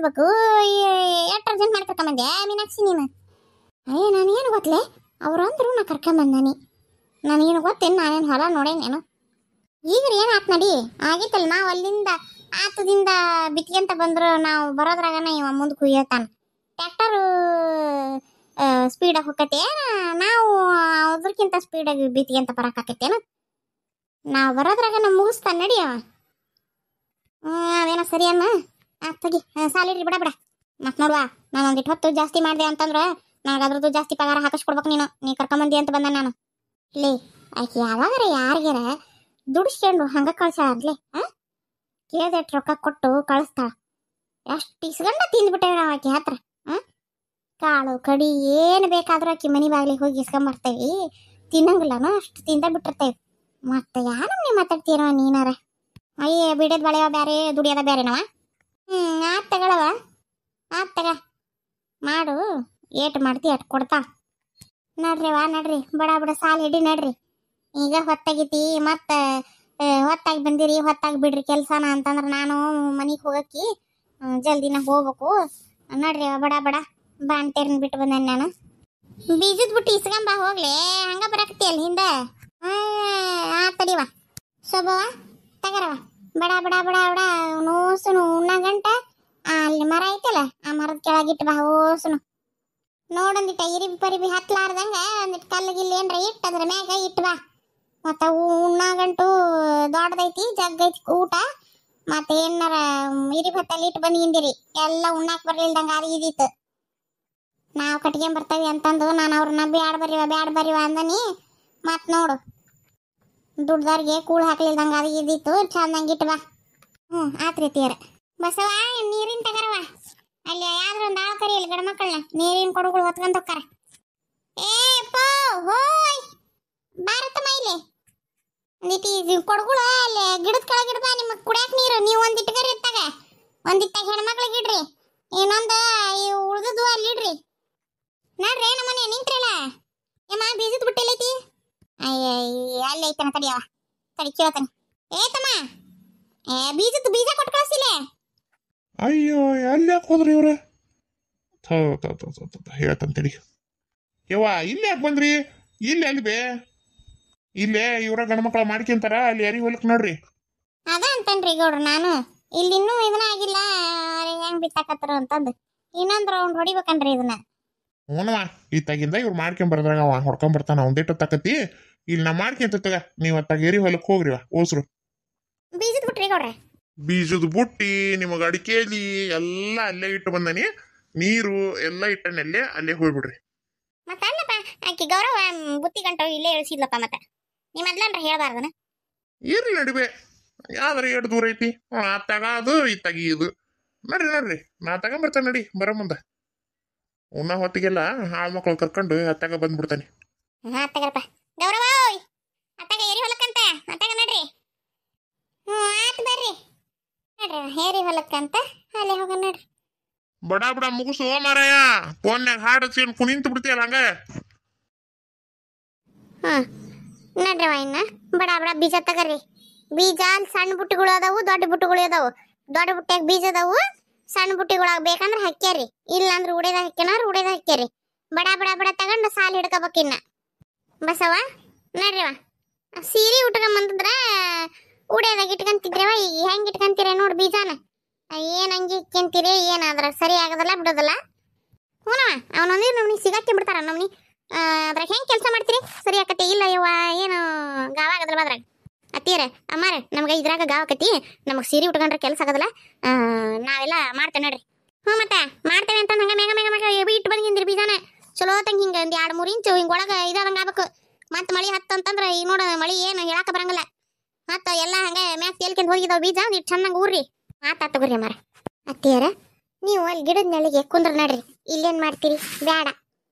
ಹೋಗ್ಬೇಕು. ಎಷ್ಟು ಅರ್ಜೆಂಟ್ ಮಾಡಿ ಕರ್ಕೊಂಬಂದೆ ಮೀನಾಕ್ಷಿ ನೀನು? ಅಯ್ಯ ನಾನೇನು ಗೊತ್ತಲೇ, ಅವ್ರು ಅಂದ್ರು ನಾ ಕರ್ಕೊಂಬಂದಾನಿ. ನನಗೇನು ಗೊತ್ತೇನು, ನಾನೇನು ಹೊಲ ನೋಡೇನೇನು. ಈಗ ಏನು ಆತ್ ನಡಿ, ಆಗಿತ್ತಲ್ಲ ನಾವು ಅಲ್ಲಿಂದ ಆತದಿಂದ ಬಿತ್ಕೊಂತ ಬಂದ್ರು, ನಾವು ಬರೋದ್ರಾಗನ ಇವ ಮುಂದೆ ಕುಯ್ಯತಾನ. ಟ್ರ್ಯಾಕ್ಟರು ಸ್ಪೀಡಾಗಿ ಹೋಗತ್ತೆ, ನಾವು ಅದ್ರಕ್ಕಿಂತ ಸ್ಪೀಡಾಗಿ ಬಿತ್ಕೊಂತ ಬರೋಕ್ಕಾಕತ್ತೇನು? ನಾವು ಬರೋದ್ರಾಗನ ಮುಗಿಸ್ತಾನೆ ನಡಿ ಅವ. ಅದೇನೋ ಸರಿ ಅನ್ನ ತೆಗಿ ಸಾಲಿಡ್ರಿ ಬಿಡ ಬಿಡ. ಮತ್ತೆ ನೋಡುವ, ನಾನು ಒಂದಿಟ್ಟು ಹೊತ್ತು ಜಾಸ್ತಿ ಮಾಡಿದೆ ಅಂತಂದ್ರೆ ನನಗೆ ಅದ್ರದ್ದು ಜಾಸ್ತಿ ಪಗಾರ ಹಾಕಿಸ್ಕೊಡ್ಬೇಕು. ನೀ ಕರ್ಕೊಂಬಂದಿ ಅಂತ ಬಂದ ನಾನು. ಲೇ ಆಕೆ ಯಾವಾಗಾರ ಯಾರಿಗಾರ ದುಡಿಸ್ಕೊಂಡು ಹಂಗೆ ಕಳ್ಸಾಳ ಅಂದ್ಲೇ? ಕೇಳ್ದೆಟ್ಟು ರೊಕ್ಕ ಕೊಟ್ಟು ಕಳಿಸ್ತಾಳ. ಎಷ್ಟು ಇಸ್ಗಂಡ ತಿಂದ್ಬಿಟ್ಟೇವೆ ನಾವು ಆಕೆ ಹತ್ರ. ಕಾಳು ಕಡಿ ಏನು ಬೇಕಾದ್ರೂ ಆಕೆ ಮನೆ ಬಾಗಿಲಿಗೆ ಹೋಗಿ ಇಸ್ಕೊಂಬರ್ತೇವಿ. ತಿನ್ನಂಗಿಲ್ಲನೋ ಅಷ್ಟು ತಿಂದ ಬಿಟ್ಟಿರ್ತೇವೆ. ಮತ್ತೆ ಯಾರು ನೀವು ಮಾತಾಡ್ತೀರೋ ನೀನಾರ? ಅಯ್ಯ ಬಿಡೋದು ಬಳೆಯವ ಬೇರೆ, ದುಡಿಯೋದ ಬೇರೆನವ. ಆತ್ ತಗೊಳವ, ಆತ್ ತಗ ಮಾಡು. ಏಟು ಮಾಡ್ತಿ ಅಟ್ ಕೊಡ್ತಾ ನಡ್ರಿವಾ, ನಡ್ರಿ ಬಡ ಬಡ ಸಾಲ ಹಿಡಿ ನಡ್ರಿ. ಈಗ ಹೊತ್ತಾಗೈತಿ, ಮತ್ತೆ ಹೊತ್ತಾಗಿ ಬಂದಿರಿ, ಹೊತ್ತಾಗಿ ಬಿಡ್ರಿ ಕೆಲಸನ ಅಂತಂದ್ರೆ ನಾನು ಮನೆಗೆ ಹೋಗಕ್ಕಿ ಜಲ್ದಿನ ಹೋಗ್ಬೇಕು. ನಡ್ರಿ ಬಡ ಬಡ ಬಾಣ್ತೇರನ್ ಬಿಟ್ಟು ಬಂದೇನೆ ನಾನು. ಬೀಜದ ಬಿಟ್ಟು ಇಸ್ಕೊಂಬ ಹೋಗ್ಲಿ, ಹಂಗ ಬರಾಕತ್ತೀಯಲ್ಲ ಹಿಂದೆ. ತಡಿವ ಶೋಭವ ತಗರವ, ಬಡ ಬಡ ಬಡ ಬಡ ನೋಸುನು ಉಣ್ಣ ಗಂಟ ಅಲ್ಲಿ ಮರ ಐತಲ್ಲ, ಆ ಮರದ ಕೆಳಗಿಟ್ಟು ಬಾ ಓಸುನು. ನೋಡೊಂದಿಟ್ಟ ಇರಿಬಿ ಪರಿಬಿ ಹತ್ಲಾರ್ದಂಗ ಒಂದಿಟ್ಟು ಕಲ್ಲಿಗಿಲ್ಲ ಏನ್ರ ಇಟ್ಟು ಅದ್ರ ಮ್ಯಾಗ ಇಟ್ಟು ಬಾ. ಮತ್ತು ಉಣ್ಣ ಗಂಟು ದೊಡ್ಡದೈತಿ, ಜಗ್ಗೈತಿ ಊಟ. ಮತ್ತೆ ಏನಾರ ಇರಿಬಿ ಹತ್ತಲ್ಲಿ ಇಟ್ಟು ಬಂದಿಂದಿರಿ, ಎಲ್ಲ ಉಣ್ಣಾಕ್ ಬರ್ಲಿಲ್ದಂಗ ಅದು ಇದಿತ್ತು. ನಾವು ಕಟ್ಕೊಂಡ್ ಬರ್ತೇವಿ ಅಂತಂದು ನಾನು ಅವ್ರನ್ನ ಬ್ಯಾಡ ಬರಿವ ಅಂದನಿ. ಮತ್ತು ನೋಡು ದುಡ್ದಾರಿಗೆ ಕೂಳು ಹಾಕ್ಲಿಲ್ದಂಗ ಅದು ಇದ್ದಿತ್ತು, ಚಂದಂಗೆ ಇಟ್ಟು ಬಾ. ಆತ್ರಿ ತೀರ ಬಸವ ನೀರಿನ ತಗರವ. ಅಲ್ಲಿ ಯಾವ್ದ್ರ ಒಂದು ಆಳು ಕರಿಯಲ್ಲಿ ಗಡ ಮಕ್ಕಳನ್ನ ನೀರಿನ ಕೊಡುಗಳು ಹೊತ್ಕೊಂಡ್ ಹೋಗ್ತಾರ. ಹೋಯ್ ಭಾರತಮ್ಮ ಇಲ್ಲಿ ಒಂದಿಟ್ಟು ಕೊಡುಗಳು ಅಲ್ಲಿ ಗಿಡದ ಕೆಳಗಿಡ್ಬಾ. ನಿಮಗೆ ಕುಡಿಯಾಕ ನೀರು ನೀವು ಒಂದಿಟ್ಟು ಕರಿ ಇತ್ತಾಗ, ಒಂದಿಟ್ಟ ಹೆಣ್ಮಕ್ಳಿಗೆ ಇಡ್ರಿ, ಇನ್ನೊಂದು ಉಳ್ದದು ಅಲ್ಲಿ ಇಡ್ರಿ. ನೋಡ್ರಿ ನಮ್ಮನೆ ನಿಂತ್ರಲ್ಲ ಏಮ್ಮ ಬೀಜದ ಬಿಟ್ಟೆಲ್ಲೈತಿ? ಅಯ್ಯ ಅಲ್ಲಿ ಐತನ ತಡಿಯವ, ತಡಿ ಕೇಳ್ತಾನೆ. ತಮ್ಮ ಬೀಜ ಕೊಟ್ಟು ಕಳಿಸಿಲ್ಲ? ಅಯ್ಯೋ ಎಲ್ಲಿ ಯಾಕೆ ಹೋದ್ರಿ ಇವ್ರ? ಹೇಳ್ತಂತೇಳಿ ಯವ್ವ, ಇಲ್ಲಿ ಯಾಕೆ ಬಂದ್ರಿ? ಇಲ್ಲಿ ಅಲ್ಲಿ ಬೇ, ಇಲ್ಲೇ ಇವ್ರ ಗಂಡ್ಮಕ್ಳ ಮಾಡ್ಕೊಂತಾರ, ಅಲ್ಲಿ ಯಾರಿ ಹೊಲಕ್ ನೋಡ್ರಿ. ಅದ ಅಂತನ್ರಿ ಗೌಡ್ರ, ನಾನು ಇಲ್ಲಿ ಇನ್ನೂ ಇದನ್ನ ಆಗಿಲ್ಲ ಹೆಂಗ್ ಬಿತ್ತಾಕತ್ತಾರ ಅಂತಂದು ಇನ್ನೊಂದ್ ರೌಂಡ್ ಹೊಡಿಬೇಕನ್ರಿ ಇದನ್ನ. ಹ್ಞೂನವ, ಇತ್ತಾಗಿಂದ ಇವ್ರು ಮಾಡ್ಕೊಂಬರ್ದ್ರಾಗ ಅವ ಹೊಡ್ಕೊಂಬರ್ತಾನ. ಒಂದೇಟು ತಕತಿ ಇಲ್ಲಿ ನಾ ಮಾಡ್ಕೊಂತ ತಗ. ನೀವು ಅತ್ತಾಗ ಏರಿ ಹೊಲಕ್ ಹೋಗ್ರಿವ ಓಸ್ರು. ಬೀಜದ ಬಿಟ್ರಿ ಗೌಡ್ರ? ಬೀಜದ ಬುಟ್ಟಿ ನಿಮಗ ಅಡಿಕೆಲಿ ಎಲ್ಲ ಅಲ್ಲೇ ಇಟ್ಟು ಬಂದನಿ, ನೀರು ಎಲ್ಲ ಇಟ್ಟನಲ್ಲೇ, ಅಲ್ಲೇ ಹೋಗ್ಬಿಡ್ರಿ. ಮತ್ತ ಅಲ್ಲಪ್ಪ ಆಕಿ ಗೌರವ ಬುತ್ತಿ ಗಂಟು ಇಲ್ಲೇ ಇಳಿಸಿದ್ಲಪ್ಪ. ಮತ್ತೆ ನಿಮ್ಮ ಮೊದ್ಲನ್ರ ಹೇಳ್ಬಾರ್ದನ? ಇರ್ಲಿ ನಡಿಬೆ, ಯಾವ್ದಾರ ಎಷ್ಟು ದೂರ ಐತಿ ಅತ್ತಾಗ ಅದು ಇತ್ತಾಗಿ ಇದು. ನಡ್ರಿ ನಾ ತಗೊಂಬರ್ತೇನೆ ನಡಿ ಬರೋ ಮುಂದೆ. ಉಣ್ಣ ಹೊತ್ತಿಗೆಲ್ಲ ಆ ಮಕ್ಕಳು ಕರ್ಕೊಂಡು ಅತ್ತಾಗ ಬಂದ್ಬಿಡ್ತಾನೆ. ತಗರಪ್ಪ ಗೌರವ, ಅತ್ತಾಗ ಏರಿ ಹೊಲಕ್ಕಂತ ಅತ್ತಾಗ ನಡ್ರಿ. ಆತ್ ಬರ್ರಿ ನಡ್ರಿ, ಹೇರಿ ಹೊಲಕ್ಕಂತ ಅಲ್ಲೇ ಹೋಗ ನಡ್ರಿ. ಬಡ ಬಡ ಮುಗಿಸು ಮಾರಾಯ, ಫೋನ್ಯಾಗ ಹಾಡು ಹಚ್ಕೊಂಡು ಕುಣಿಂತ ಬಿಡ್ತೀಯಲ್ಲ ಹಂಗ. ನಡ್ರಿ ಇನ್ನ ಬಡ ಬಡ ಬೀಜ ತಗರ್ರಿ. ಬೀಜ ಅಲ್ಲಿ ಸಣ್ಣ ಬುಟ್ಟಿಗಳು ಅದಾವು, ದೊಡ್ಡ ಬುಟ್ಟಿಗಳು ಅದಾವು. ದೊಡ್ಡ ಬುಟ್ಟಿಯಾಗ ಬೀಜ ಅದಾವು, ಸಣ್ಣ ಬುಟ್ಟಿಗಳಾಗ ಬೇಕಂದ್ರೆ ಹಾಕ್ಯಾರಿ, ಇಲ್ಲ ಅಂದ್ರೆ ಉಡೇದ ಹಾಕ್ಯಾರಿ. ಬಡ ಬಡ ಬಡ ತಗೊಂಡು ಸಾಲ ಹಿಡ್ಕೋಬೇಕಿನ್ನ. ಬಸವ ನಡ್ರಿವ, ಸೀರೆ ಉಟ್ಕೊಂಬಂದ್ರ ಉಡೇದಾಗ ಇಟ್ಕೊಂತಿದ್ರವ, ಈಗ ಹೆಂಗೆ ಇಟ್ಕೊಂತೀರ ನೋಡಿ ಬೀಜಾನ. ಏನ್ ಹಂಗೆ ಇಟ್ಕೊಂತೀರಿ, ಏನಾದ್ರ ಸರಿ ಆಗದಲ್ಲ ಬಿಡೋದಲ್ಲ. ಹ್ಞೂನವ, ಅವನೊಂದೇ ನಮ್ನಿ ಸಿಗಾಕಿ ಬಿಡ್ತಾರ ನಮ್ನಿ. ಅದ್ರಾಗ ಹೆಂಗೆ ಕೆಲಸ ಮಾಡ್ತೀರಿ? ಸರಿ ಆಕತಿ ಇಲ್ಲ ಯವ್ವ, ಏನು ಗಾವಾಗದಲ್ಲ ಅದ್ರಾಗ. ಅತ್ತೀರ ಅಮ್ಮಾರ ನಮ್ಗೆ ಇದ್ರಾಗ ಗಾವಕತಿ, ನಮಗೆ ಸೀರೆ ಉಟ್ಕೊಂಡ್ರೆ ಕೆಲಸ ಆಗೋದಲ್ಲ, ನಾವೆಲ್ಲ ಮಾಡ್ತೇವೆ ನೋಡ್ರಿ. ಮತ್ತೆ ಮಾಡ್ತೇವೆ ಅಂತ ಹಂಗೆ ಮೇಗ ಇಟ್ಟು ಬಂದಿದ್ರಿ ಬೀಜಾನ. ಚಲೋ ತಂಗ ಹಿಂಗೆ ಒಂದು 2-3 ಇಂಚು ಹಿಂಗೆ ಒಳಗೆ ಇದಾದಂಗೆ ಆಗ್ಬೇಕು. ಮತ್ತೆ ಮಳೆ ಹತ್ತಂತಂದ್ರೆ ಈಗ ನೋಡ ಮಳೆ ಏನು ಹೇಳಕ್ಕೆ ಬರಂಗಿಲ್ಲ. ಮತ್ತೆ ಎಲ್ಲ ಹಂಗೆ ಮ್ಯಾಕ್ ತೇಲ್ಕೊಂಡು ಹೋಗಿದಾವ ಬೀಜ, ಇಟ್ಟು ಚೆನ್ನಾಗಿ ಊರ್ರಿ. ತಗೋರಿ ಅಮ್ಮಾರ. ಅತ್ತೀರ ನೀವು ಅಲ್ಲಿ ಗಿಡದ ನೆಳಿಗೆ ಕುಂದ್ರ ನಡ್ರಿ, ಇಲ್ಲೇನು ಮಾಡ್ತೀರಿ? ಬೇಡ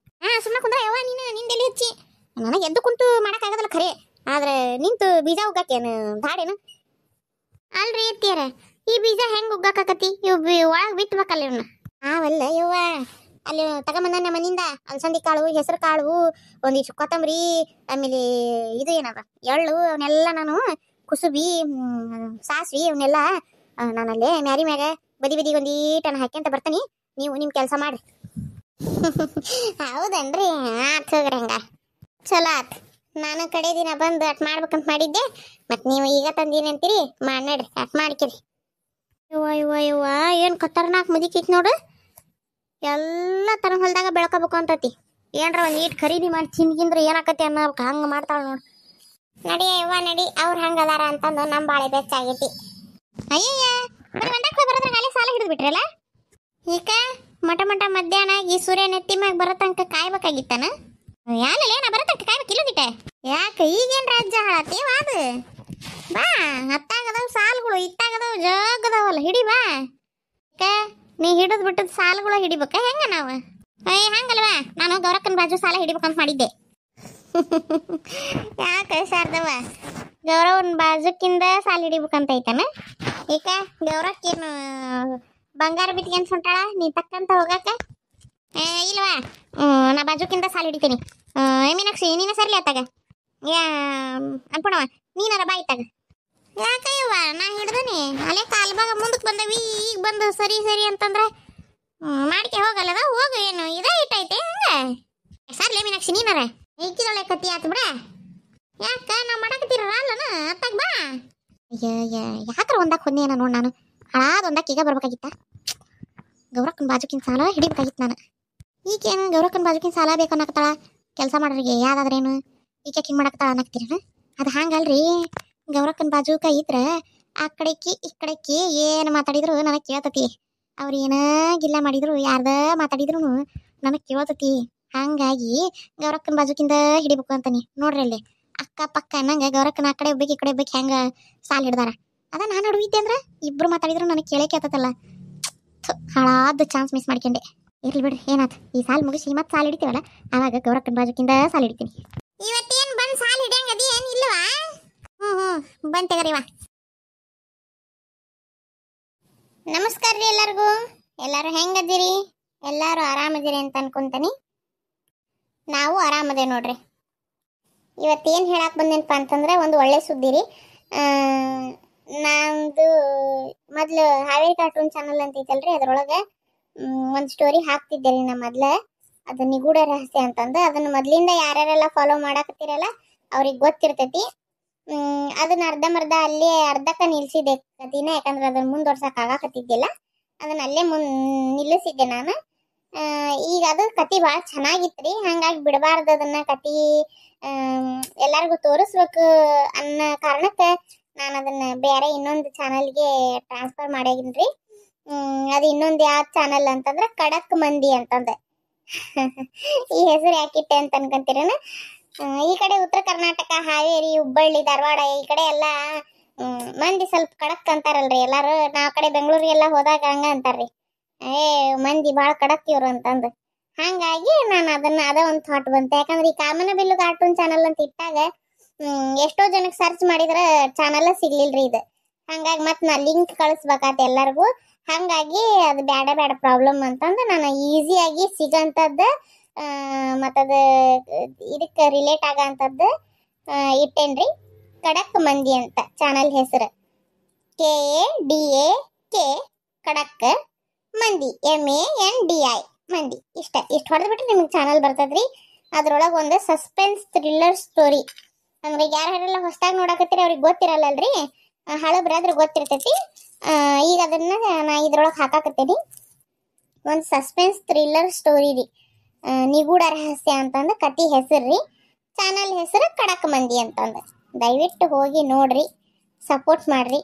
ಸುಮ್ಮನೆ ಕುಂದ್ರ ಯವ್ವ, ನಿಂದೆಲ್ಲಿ ಹಚ್ಚಿ ನನಗೆ ಎದ್ದು ಕುಂತು ಮಾಡೋಕ್ಕಾಗೋದಲ್ಲ ಖರೆ, ಆದ್ರೆ ನಿಂತು ಬೀಜ ಉಗ್ಗಾಕೇನು ದಾಡೇನು? ಅಲ್ರಿ ಅತ್ತೀರ, ಈ ಬೀಜ ಹೆಂಗೆ ಉಗ್ಗಾಕತಿ? ಇವು ಒಳಗೆ ಬಿತ್ತಬೇಕಲ್ಲ ಇವನ್ನ. ಅವಲ್ಲ ಯವ್ವ, ಅಲ್ಲಿ ತಗೊಂಬಂದ ಮನಿಂದ ಅಲಸಂದಿ ಕಾಳು, ಹೆಸರು ಕಾಳು, ಒಂದಿಷ್ಟು ಕೊತ್ತಂಬರಿ, ಆಮೇಲೆ ಇದು ಏನದ ಎಳ್ಳು, ಅವನ್ನೆಲ್ಲ ನಾನು ಕುಸುಬಿ, ಸಾಸ್ವಿ ಅವನ್ನೆಲ್ಲ ನಾನಲ್ಲೇ ಮ್ಯಾರಿ ಮ್ಯಾಗ ಬದಿ ಬದಿಗೆ ಒಂದೀಟನ ಹಾಕ್ಯಂತ ಬರ್ತಾನೆ, ನೀವು ನಿಮ್ಮ ಕೆಲಸ ಮಾಡ್ರಿ. ಹೌದನ್ರಿ, ಆತ್ ಹೋಗ್ರಿ ಹಂಗ ಚಲೋ ಆತ್. ನಾನು ಕಡೆ ದಿನ ಬಂದು ಅಟ್ ಮಾಡ್ಬೇಕಂತ ಮಾಡಿದ್ದೆ, ಮತ್ತು ನೀವು ಈಗ ತಂದೀನಿ ಅಂತೀರಿ, ಮಾಡಿ ನೋಡ್ರಿ, ಅಟ್ ಮಾಡ್ಕಿರಿ. ಇವ್ವ ಏನು ಖತರ್ನಾಕ್ ಮುದಿಕೈತಿ ನೋಡು. ಎಲ್ಲ ತನ್ನ ಹೊಲದಾಗ ಬೆಳ್ಕೋಬೇಕು ಅಂತತಿ. ಏನ್ರ ಒಂದು ಈಟ್ ಖರೀದಿ ಮಾಡಿ ಚಿನ್ಗಿಂದ್ರೆ ಏನಾಕತಿ ಅನ್ನೋಕೆ ಹಂಗೆ ಮಾಡ್ತಾಳೆ ನೋಡು. ನಡಿ ಯವ್ವ ನಡಿ, ಅವ್ರು ಹಂಗೆ ಅದಾರ ಅಂತಂದು ನಮ್ಮ ಬಾಳೆ ಬೆಚ್ಚಾಗೈತಿ. ಅಯ್ಯಯ್ಯ, ಬರೀ ಒಂದಕ್ಕೆ ಬರೋದ್ರಾಗ ಅಲ್ಲಿ ಸಾಲ ಹಿಡಿದು ಬಿಟ್ರಲ್ಲ. ಈಗ ಮಟ ಮಧ್ಯಾಹ್ನ ಈ ಸೂರ್ಯ ನೆತ್ತಿ ಮ್ಯಾಗ ಬರೋ ತನಕ ಕಾಯ್ಬೇಕಾಗಿತ್ತಾನ? ಯಾನಲ್ಲ ನಾ ಬರೋ ತನಕ ಕಾಯ್ಬೇಕಿಲ್ಲದಿಟ್ಟೆ. ಯಾಕೆ ಈಗೇನು ರಾಜ್ಯ ಹಾಳಾತೀವ ಅದು? ಬಾ, ಹತ್ತಾಗದವು ಸಾಲುಗಳು, ಇತ್ತಾಗದವು ಜಗದವಲ್ಲ, ಹಿಡಿ ಬಾ. ನೀ ಹಿಡಿದು ಬಿಟ್ಟದ ಸಾಲುಗಳು ಹಿಡಿಬೇಕ ಹೆಂಗ ನಾವು? ಹಂಗಲ್ವಾ, ನಾನು ಗೌರಕ್ಕನ ಬಾಜು ಸಾಲ ಹಿಡಿಬೇಕಂತ ಮಾಡಿದ್ದೆ. ಯಾಕೆ ಶಾರದವ್ವ, ಗೌರವನ ಬಾಜುಕಿಂದ ಸಾಲ ಹಿಡಿಬೇಕಂತ ಐತನ? ಈಗ ಗೌರಕ್ಕೇನು ಬಂಗಾರ ಬಿಟ್ಗೆನ್ ಸುಂಟಾಳ ನೀ ತಕ್ಕಂತ ಹೋಗಾಕ? ಇಲ್ವಾ, ನಾ ಬಾಜುಕಿಂದ ಸಾಲ ಹಿಡಿತೀನಿ. ಮೀನಾಕ್ಷಿ ನೀನ ಸರ್ಲಿ ಆತಾಗ ಅನ್ಪಣವ, ನೀನಾರ ಬಾ ಇತ್ತಾಗ. ಯಾಕಯ್ಯವ್ವ, ನಾ ಹಿಡ್ದನಿ ಅಲ್ಲೇ ಕಾಲ್ಬಾಗ ಮುಂದಕ್ಕೆ ಬಂದವಿ, ಈಗ ಬಂದು ಸರಿ ಅಂತಂದ್ರೆ ಮಾಡಿಕೆ ಹೋಗಲ್ಲದ, ಹೋಗು, ಏನು ಇದೇ ಇಟ್ಟೈತೆ ಹಂಗ ಸರ್ಲೆ ಮೀನಾಕ್ಷಿ ನೀನಾರ ಈಕಿದೊಳ್ಳೆ ಕತ್ತಿ ಆತು ಬಿಡ. ಯಾಕ ನಾ ಮಾಡಕತ್ತೀರ ಅಲ್ಲನ ಅತ್ತಾಗ ಬಾ. ಯಾಕ್ರ ಒಂದಕ್ಕೆ ಹೊಂದೇನ ನೋಡ್, ನಾನು ಹಳಾದ ಒಂದಕ್ಕೆ ಈಗ ಬರ್ಬೇಕಾಗಿತ್ತ. ಗೌರಕ್ಕನ ಬಾಜುಕಿನ ಸಾಲ ಹಿಡಿಬೇಕಾಗಿತ್ತು ನಾನು. ಈಗೇನು ಗೌರಕ್ಕನ ಬಾಜುಕಿನ ಸಾಲ ಬೇಕು ಅನ್ನಕತ್ತಾಳ, ಕೆಲಸ ಮಾಡೋರಿಗೆ ಯಾವ್ದಾದ್ರೇನು ಈಗ ಹಿಂಗೆ ಮಾಡಕತ್ತಾಳ ಅನ್ನಕ್ತೀರ? ಅದು ಹಂಗಲ್ರಿ, ಗೌರಕ್ಕನ ಬಾಜುಕ ಇದ್ರ ಆ ಕಡೆಕಿ ಈ ಕಡೆಕಿ ಏನು ಮಾತಾಡಿದ್ರು ನನಗೆ ಕೇಳ್ತತಿ. ಅವ್ರು ಏನ ಗಿಲ್ಲ ಮಾಡಿದ್ರು, ಯಾರ್ದ ಮಾತಾಡಿದ್ರು ನನಗೆ ಕೇಳ್ತತಿ. ಹಂಗಾಗಿ ಗೌರಕ್ಕನ ಬಾಜುಕಿಂದ ಹಿಡಿಬೇಕು ಅಂತಾನೆ. ನೋಡ್ರಿ ಅಲ್ಲಿ ಅಕ್ಕ ಪಕ್ಕ ಅನ್ನಂಗೆ ಗೌರಕ್ಕನ ಆ ಕಡೆ ಒಬ್ಬಕ್ಕೆ ಈ ಕಡೆ ಒಬ್ಬಕ್ಕೆ ಹೆಂಗೆ ಸಾಲ ಹಿಡ್ದಾರ. ಅದ ನಾನು ಅಡುವಿದ್ದೆ ಅಂದ್ರೆ ಇಬ್ರು ಮಾತಾಡಿದ್ರು ನನಗೆ ಕೇಳೇ ಕೇಳ್ತತಲ್ಲ. ಹಾಳಾದ ಚಾನ್ಸ್ ಮಿಸ್ ಮಾಡ್ಕೊಂಡೆ. ಇರ್ಲಿ ಬಿಡ್ರಿ, ಏನಾಯ್ತು, ಈ ಸಾಲ ಮುಗಿಸಿ ಮತ್ತೆ ಸಾಲ ಹಿಡಿತೀವಲ್ಲ, ಆವಾಗ ಗೌರಕ್ಕನ ಬಾಜುಕಿಂದ ಸಾಲ ಹಿಡಿತೀನಿ. ಇವತ್ತೇನು ಬಂದು ಸಾಲ ಹಿಡಿಯಂಗದಿ ಏನು ಇಲ್ಲವಾ? ಬಂದ್ ತೆಗರಿವಾ. ನಮಸ್ಕಾರ ರೀ ಎಲ್ಲರಿಗೂ. ಎಲ್ಲರೂ ಹೆಂಗದಿರಿ? ಎಲ್ಲರೂ ಆರಾಮದಿರಿ ಅಂತ ಅನ್ಕೊಂತೀನಿ. ನಾವು ಆರಾಮದೇ ನೋಡ್ರಿ. ಇವತ್ತೇನು ಹೇಳಕ್ಕೆ ಬಂದೇನಪ್ಪ ಅಂತಂದ್ರೆ ಒಂದು ಒಳ್ಳೆ ಸುದ್ದಿ ರೀ. ನಮ್ಮದು ಮೊದಲು ಹಾವೇರಿ ಕಾರ್ಟೂನ್ ಚಾನಲ್ ಅಂತ ಐತಲ್ರಿ, ಅದರೊಳಗೆ ಒಂದು ಸ್ಟೋರಿ ಹಾಕ್ತಿದ್ದೆ ರೀ ನಾ ಮೊದಲು. ಅದು ನಿಗೂಢ ರಹಸ್ಯ ಅಂತಂದು. ಅದನ್ನು ಮೊದಲಿಂದ ಯಾರ್ಯಾರೆಲ್ಲ ಫಾಲೋ ಮಾಡಾಕತ್ತೀರಲ್ಲ ಅವ್ರಿಗೆ ಗೊತ್ತಿರ್ತೈತಿ. ಅದನ್ನ ಅರ್ಧಂಬರ್ಧ ಅಲ್ಲೇ ಅರ್ಧಕ್ಕೆ ನಿಲ್ಸಿದ್ದೆ ಕತಿನ, ಯಾಕಂದ್ರೆ ಅದನ್ನ ಮುಂದುವರ್ಸಕ್ಕೆ ಆಗಾಕತ್ತಿದ್ದಿಲ್ಲ. ಅದನ್ನ ಅಲ್ಲೇ ನಿಲ್ಲಿಸಿದ್ದೆ ನಾನು. ಈಗ ಅದು ಕತಿ ಭಾಳ ಚೆನ್ನಾಗಿತ್ತು ರೀ, ಹಂಗಾಗಿ ಬಿಡಬಾರ್ದು ಅದನ್ನ ಕತಿ, ಎಲ್ಲರಿಗೂ ತೋರಿಸ್ಬೇಕು ಅನ್ನೋ ಕಾರಣಕ್ಕೆ ನಾನು ಅದನ್ನ ಬೇರೆ ಇನ್ನೊಂದು ಚಾನಲ್ಗೆ ಟ್ರಾನ್ಸ್ಫರ್ ಮಾಡ್ಯಾಗಿನ್ರಿ. ಅದು ಇನ್ನೊಂದು ಯಾವ ಚಾನಲ್ ಅಂತಂದ್ರೆ ಖಡಕ್ ಮಂದಿ ಅಂತಂದೆ. ಈ ಹೆಸರು ಯಾಕಿಟ್ಟೆ ಅಂತ ಅನ್ಕೊಂತೀರೇನ? ಈ ಕಡೆ ಉತ್ತರ ಕರ್ನಾಟಕ, ಹಾವೇರಿ, ಹುಬ್ಬಳ್ಳಿ, ಧಾರವಾಡ ಈ ಕಡೆ ಎಲ್ಲ ಮಂದಿ ಸ್ವಲ್ಪ ಖಡಕ್ ಅಂತಾರಲ್ರಿ ಎಲ್ಲಾರು. ನಾವು ಕಡೆ ಬೆಂಗಳೂರಿಗೆಲ್ಲ ಹೋದಾಗ ಹಂಗ ಅಂತಾರ್ರಿ, ಮಂದಿ ಭಾಳ ಖಡಕ್ ಇವ್ರು ಅಂತಂದು. ಹಂಗಾಗಿ ನಾನು ಅದ ಒಂದು ಥಾಟ್ ಬಂತೆ. ಯಾಕಂದ್ರೆ ಈ ಕಾಮನಬಿಲ್ಲು ಕಾರ್ಟೂನ್ ಚಾನಲ್ ಅಂತ ಇಟ್ಟಾಗ ಎಷ್ಟೋ ಜನಕ್ಕೆ ಸರ್ಚ್ ಮಾಡಿದ್ರೆ ಚಾನಲ್ ಸಿಗ್ಲಿಲ್ರಿ ಇದು. ಹಂಗಾಗಿ ಮತ್ತೆ ನಾ ಲಿಂಕ್ ಕಳಿಸ್ಬೇಕಾತ ಎಲ್ಲರಿಗೂ. ಹಂಗಾಗಿ ಅದು ಬೇಡ ಪ್ರಾಬ್ಲಮ್ ಅಂತಂದು ನಾನು ಈಸಿಯಾಗಿ ಸಿಗೋಂಥದ್ದು ಮತ್ತದು ಇದಕ್ಕೆ ರಿಲೇಟ್ ಆಗೋಂಥದ್ದು ಇಟ್ಟೇನ್ರಿ. ಖಡಕ್ ಮಂದಿ ಅಂತ ಚಾನಲ್ ಹೆಸರು. KADAK ಖಡಕ್ ಮಂದಿ, MANDI ಮಂದಿ. ಇಷ್ಟು ಹೊಡೆದು ಬಿಟ್ರೆ ನಿಮ್ಗೆ ಚಾನಲ್ ಬರ್ತದ್ರಿ. ಅದ್ರೊಳಗೆ ಒಂದು ಸಸ್ಪೆನ್ಸ್ ಥ್ರಿಲ್ಲರ್ ಸ್ಟೋರಿ. ಅಂದ್ರೆ ಯಾರೆಲ್ಲ ಹೊಸದಾಗಿ ನೋಡಕತ್ತೀರಿ ಅವ್ರಿಗೆ ಗೊತ್ತಿರಲ್ಲಲ್ರಿ, ಹಳಬ್ರಾದ್ರೆ ಗೊತ್ತಿರ್ತೈತಿ. ಈಗ ಅದನ್ನ ನಾ ಇದ್ರೊಳಗೆ ಹಾಕಾಕತ್ತೀನಿ. ಒಂದು ಸಸ್ಪೆನ್ಸ್ ಥ್ರಿಲ್ಲರ್ ಸ್ಟೋರಿ ರೀ, ನಿಗೂಢ ರಹಸ್ಯ ಅಂತಂದು ಕತಿ ಹೆಸರು ರೀ. ಚಾನಲ್ ಹೆಸರು ಖಡಕ್ ಮಂದಿ ಅಂತಂದು. ದಯವಿಟ್ಟು ಹೋಗಿ ನೋಡ್ರಿ, ಸಪೋರ್ಟ್ ಮಾಡ್ರಿ.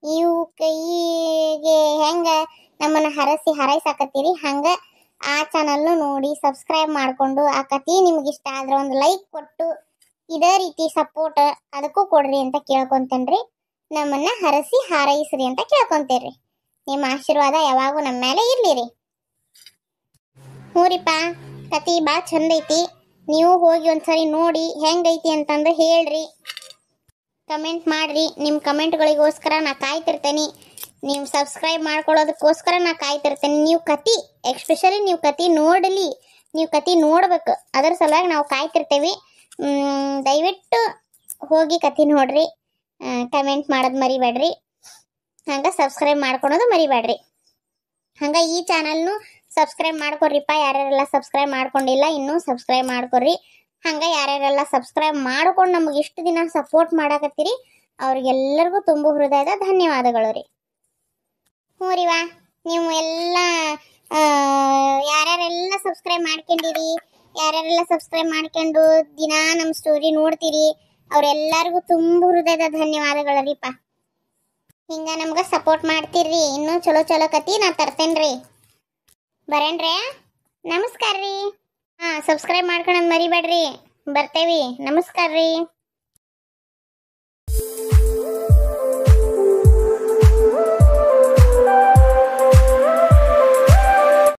ಈಗೆ ಹೆಂಗೆ ನಮ್ಮನ್ನು ಹಾರೈಸಾಕತ್ತೀರಿ ಹಂಗೆ ಆ ಚಾನಲ್ನು ನೋಡಿ ಸಬ್ಸ್ಕ್ರೈಬ್ ಮಾಡಿಕೊಂಡು, ಆ ಕತಿ ನಿಮ್ಗೆ ಇಷ್ಟ ಆದ್ರೆ ಒಂದು ಲೈಕ್ ಕೊಟ್ಟು ಇದೇ ರೀತಿ ಸಪೋರ್ಟ್ ಅದಕ್ಕೂ ಕೊಡ್ರಿ ಅಂತ ಕೇಳ್ಕೊತೇನ್ರಿ. ನಮ್ಮನ್ನ ಹಾರೈಸ್ರಿ ಅಂತ ಕೇಳ್ಕೊಂತೇವ್ರಿ. ನಿಮ್ಮ ಆಶೀರ್ವಾದ ಯಾವಾಗೂ ನಮ್ಮ ಮೇಲೆ ಇರ್ಲಿರಿ. ಹ್ಞೂರಿಪ್ಪ, ಕತಿ ಭಾಳ ಚಂದ ಐತಿ. ನೀವು ಹೋಗಿ ಒಂದ್ಸರಿ ನೋಡಿ ಹೆಂಗೈತಿ ಅಂತಂದು ಹೇಳ್ರಿ, ಕಮೆಂಟ್ ಮಾಡ್ರಿ. ನಿಮ್ಮ ಕಮೆಂಟ್ಗಳಿಗೋಸ್ಕರ ನಾ ಕಾಯ್ತಿರ್ತೇನೆ. ನೀವು ಸಬ್ಸ್ಕ್ರೈಬ್ ಮಾಡ್ಕೊಳ್ಳೋದಕ್ಕೋಸ್ಕರ ನಾ ಕಾಯ್ತಿರ್ತೇನೆ. ನೀವು ಕತಿ ಎಸ್ಪೆಷಲಿ ನೀವು ಕತಿ ನೋಡಲಿ, ನೀವು ಕತಿ ನೋಡ್ಬೇಕು, ಅದರ ಸಲುವಾಗಿ ನಾವು ಕಾಯ್ತಿರ್ತೇವೆ. ದಯವಿಟ್ಟು ಹೋಗಿ ಕತಿ ನೋಡ್ರಿ, ಕಮೆಂಟ್ ಮಾಡೋದು ಮರಿಬೇಡ್ರಿ. ಹಂಗೆ ಸಬ್ಸ್ಕ್ರೈಬ್ ಮಾಡ್ಕೊಳೋದು ಮರಿಬೇಡ್ರಿ. ಹಂಗೆ ಈ ಚಾನಲ್ನು ಸಬ್ಸ್ಕ್ರೈಬ್ ಮಾಡ್ಕೊರಿಪ್ಪ. ಯಾರ್ಯಾರೆಲ್ಲ ಸಬ್ಸ್ಕ್ರೈಬ್ ಮಾಡ್ಕೊಂಡಿಲ್ಲ ಇನ್ನೂ ಸಬ್ಸ್ಕ್ರೈಬ್ ಮಾಡ್ಕೊರಿ. ಹಂಗೆ ಯಾರ್ಯಾರೆಲ್ಲ ಸಬ್ಸ್ಕ್ರೈಬ್ ಮಾಡ್ಕೊಂಡು ನಮಗೆ ಇಷ್ಟು ದಿನ ಸಪೋರ್ಟ್ ಮಾಡಾಕತ್ತೀರಿ ಅವ್ರಿಗೆಲ್ಲರಿಗೂ ತುಂಬ ಹೃದಯದ ಧನ್ಯವಾದಗಳು ರೀ. ಹ್ಞೂ ರೀವಾ, ನೀವು ಎಲ್ಲ ಯಾರ್ಯಾರೆಲ್ಲ ಸಬ್ಸ್ಕ್ರೈಬ್ ಮಾಡ್ಕೊಂಡಿರಿ, ಯಾರ್ಯಾರೆಲ್ಲ ಸಬ್ಸ್ಕ್ರೈಬ್ ಮಾಡ್ಕೊಂಡು ದಿನ ನಮ್ಮ ಸ್ಟೋರಿ ನೋಡ್ತೀರಿ ಅವರೆಲ್ಲರಿಗೂ ತುಂಬ ಹೃದಯದ ಧನ್ಯವಾದಗಳು ರೀಪ. ಹಿಂಗೆ ನಮ್ಗೆ ಸಪೋರ್ಟ್ ಮಾಡ್ತೀರ್ರಿ. ಇನ್ನೂ ಚಲೋ ಚಲೋ ಕತಿ ನಾ ತರ್ತೇನ್ರಿ. ಬರೇನ್ರಿ? ನಮಸ್ಕಾರ ರೀ. ಹಾಂ, ಸಬ್ಸ್ಕ್ರೈಬ್ ಮಾಡ್ಕೊಳೋದು ಮರಿಬೇಡ್ರಿ. ಬರ್ತೇವಿ. ನಮಸ್ಕಾರ ರೀ.